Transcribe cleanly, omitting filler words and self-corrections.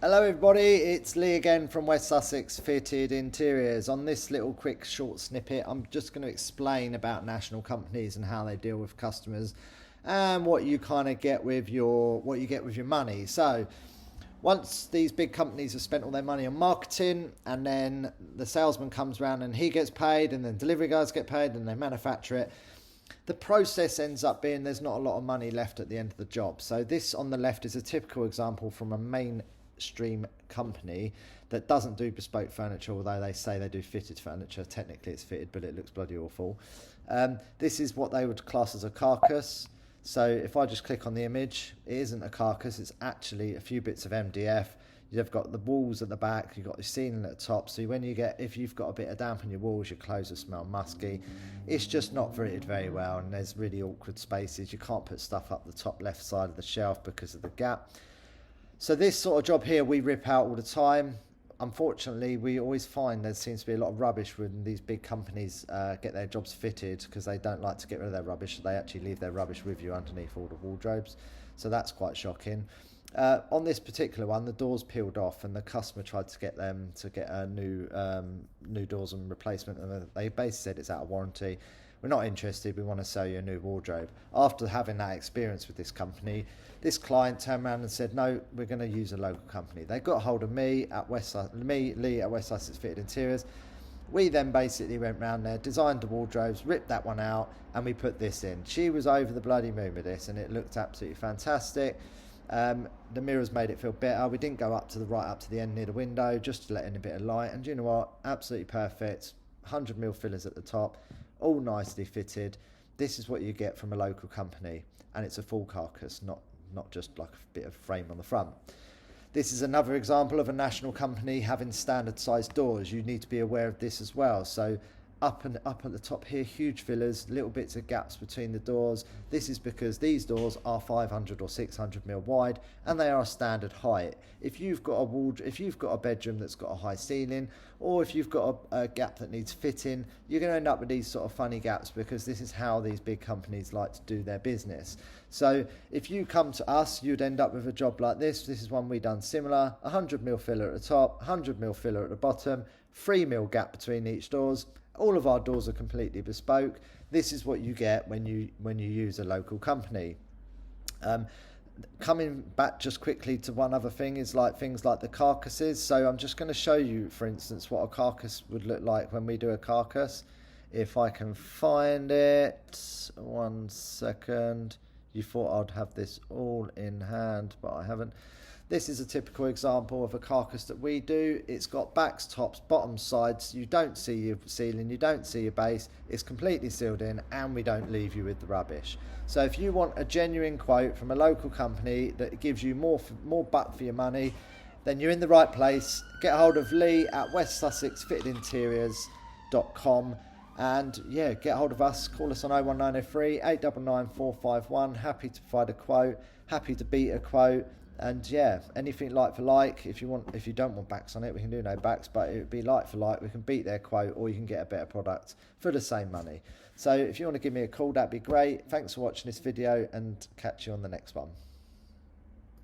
Hello everybody, it's Lee again from West Sussex Fitted Interiors. On this little quick short snippet, I'm just going to explain about national companies and how they deal with customers and what you kind of get with your money. So once these big companies have spent all their money on marketing, and then the salesman comes around and he gets paid, and then delivery guys get paid and they manufacture it, the process ends up being there's not a lot of money left at the end of the job. So this on the left is a typical example from a mainstream company that doesn't do bespoke furniture, although they say they do fitted furniture. Technically it's fitted, but it looks bloody awful. This is what they would class as a carcass. So if I just click on the image, it isn't a carcass, it's actually a few bits of MDF. You've got the walls at the back, you've got the ceiling at the top, so if you've got a bit of damp on your walls, your clothes will smell musky. It's just not fitted very well, and there's really awkward spaces. You can't put stuff up the top left side of the shelf because of the gap. So this sort of job here we rip out all the time. Unfortunately, we always find there seems to be a lot of rubbish when these big companies get their jobs fitted, because they don't like to get rid of their rubbish. They actually leave their rubbish with you underneath all the wardrobes. So that's quite shocking. On this particular one, the doors peeled off, and the customer tried to get them to get a new doors and replacement, and they basically said it's out of warranty. We're not interested, we want to sell you a new wardrobe. After having that experience with this company, this client turned around and said, no, we're going to use a local company. They got hold of Lee at West Sussex Fitted Interiors. We then basically went round there, designed the wardrobes, ripped that one out, and we put this in. She was over the bloody moon with this, and it looked absolutely fantastic. The mirrors made it feel better. We didn't go up to the end near the window, just to let in a bit of light. And do you know what? Absolutely perfect. 100mm fillers at the top, all nicely fitted. This is what you get from a local company, and it's a full carcass, not just like a bit of frame on the front. This is another example of a national company having standard sized doors. You need to be aware of this as well. So up at the top here, huge fillers, little bits of gaps between the doors. This is because these doors are 500 or 600mm wide, and they are a standard height. If you've got a bedroom that's got a high ceiling, or if you've got a gap that needs fitting, you're going to end up with these sort of funny gaps, because this is how these big companies like to do their business. So if you come to us, you'd end up with a job like this. This is one we done similar: 100mm filler at the top, 100mm filler at the bottom, 3mm gap between each doors. All of our doors are completely bespoke. This is what you get when you use a local company. Coming back just quickly to one other thing is things like the carcasses. So I'm just going to show you, for instance, what a carcass would look like when we do a carcass. If I can find it, 1 second. You thought I'd have this all in hand, but I haven't. This is a typical example of a carcass that we do. It's got backs, tops, bottom, sides. You don't see your ceiling, you don't see your base. It's completely sealed in, and we don't leave you with the rubbish. So if you want a genuine quote from a local company that gives you more buck for your money, then you're in the right place. Get hold of Lee at westsussexfittedinteriors.com. And yeah, get hold of us. Call us on 01903 899 451. Happy to provide a quote. Happy to beat a quote. And yeah, anything like for like. If you don't want backs on it, we can do no backs, but it would be like for like. We can beat their quote, or you can get a better product for the same money. So if you want to give me a call, that'd be great. Thanks for watching this video, and catch you on the next one.